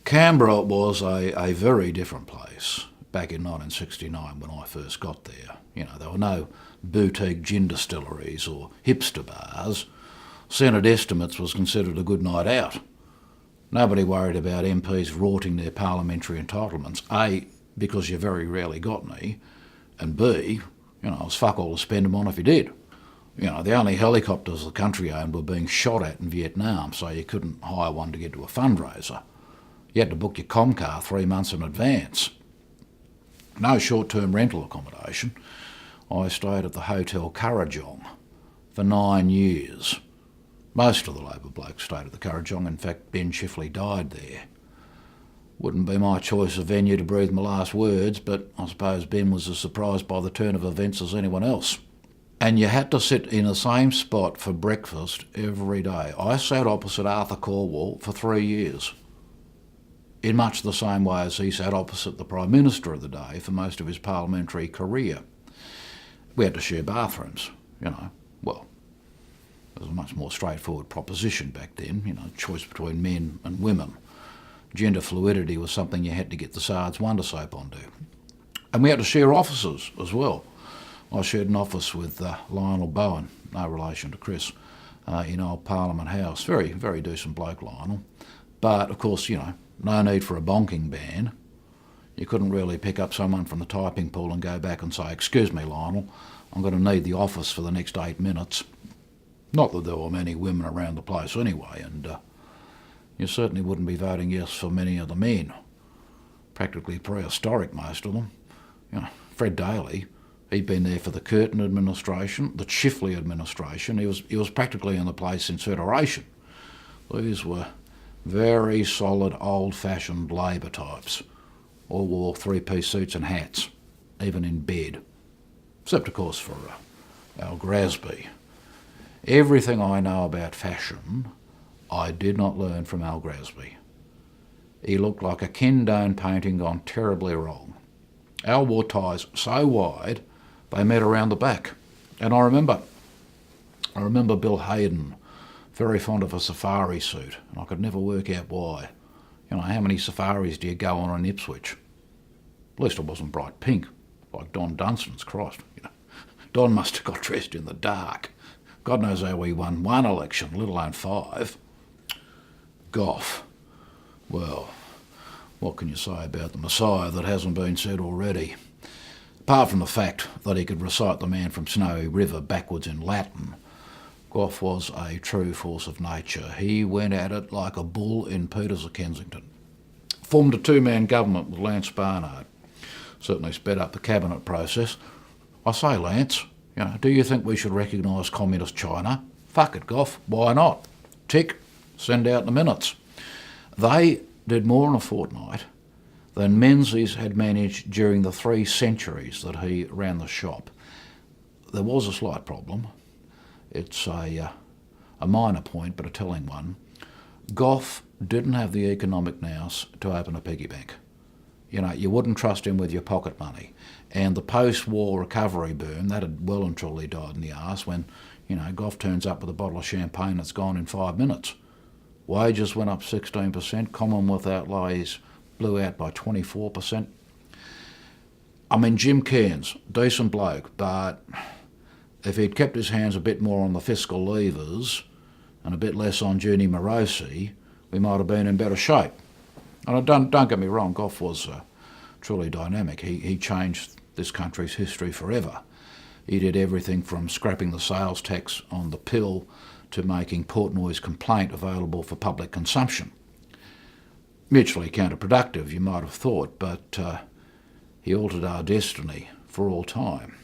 Canberra was a very different place back in 1969 when I first got there. There were no boutique gin distilleries or hipster bars. Senate estimates was considered a good night out. Nobody worried about MPs rorting their parliamentary entitlements, A, because you very rarely got any, and B, it was fuck all to spend them on if you did. The only helicopters the country owned were being shot at in Vietnam, so you couldn't hire one to get to a fundraiser. You had to book your Comcar 3 months in advance. No short-term rental accommodation. I stayed at the Hotel Kurrajong for 9 years. Most of the Labor blokes stayed at the Kurrajong. In fact, Ben Chifley died there. Wouldn't be my choice of venue to breathe my last words, but I suppose Ben was as surprised by the turn of events as anyone else. And you had to sit in the same spot for breakfast every day. I sat opposite Arthur Corwell for 3 years, in much the same way as he sat opposite the Prime Minister of the day for most of his parliamentary career. We had to share bathrooms, Well, it was a much more straightforward proposition back then, choice between men and women. Gender fluidity was something you had to get the Sards Wonder Soap onto. And we had to share offices as well. I shared an office with Lionel Bowen, no relation to Chris, in Old Parliament House. Very, very decent bloke, Lionel. But, of course, no need for a bonking ban. You couldn't really pick up someone from the typing pool and go back and say, "Excuse me, Lionel, I'm going to need the office for the next 8 minutes." Not that there were many women around the place anyway, and you certainly wouldn't be voting yes for many of the men. Practically prehistoric, most of them. Fred Daly, he'd been there for the Curtin administration, the Chifley administration. He was practically in the place since Federation. These were very solid, old-fashioned Labor types. All wore three-piece suits and hats, even in bed. Except, of course, for Al Grasby. Everything I know about fashion, I did not learn from Al Grasby. He looked like a Ken Done painting gone terribly wrong. Al wore ties so wide they met around the back. And I remember Bill Hayden, very fond of a safari suit, and I could never work out why. How many safaris do you go on in Ipswich? At least it wasn't bright pink, like Don Dunstan's. Christ. Don must have got dressed in the dark. God knows how we won 1 election, let alone 5. Gough. Well, what can you say about the Messiah that hasn't been said already? Apart from the fact that he could recite the Man from Snowy River backwards in Latin, Gough was a true force of nature. He went at it like a bull in Peters of Kensington. Formed a 2-man government with Lance Barnard. Certainly sped up the cabinet process. I say, Lance, do you think we should recognise communist China? Fuck it, Gough, why not? Tick, send out the minutes. They did more in a fortnight than Menzies had managed during the 3 centuries that he ran the shop. There was a slight problem. It's a minor point, but a telling one. Gough didn't have the economic nous to open a piggy bank. You wouldn't trust him with your pocket money. And the post-war recovery boom, that had well and truly died in the arse when, Gough turns up with a bottle of champagne that's gone in 5 minutes. Wages went up 16%, Commonwealth outlays blew out by 24%. Jim Cairns, decent bloke, but if he'd kept his hands a bit more on the fiscal levers and a bit less on Junie Morosi, we might have been in better shape. And don't get me wrong, Gough was truly dynamic. He changed this country's history forever. He did everything from scrapping the sales tax on the pill to making Portnoy's complaint available for public consumption. Mutually counterproductive, you might have thought, but he altered our destiny for all time.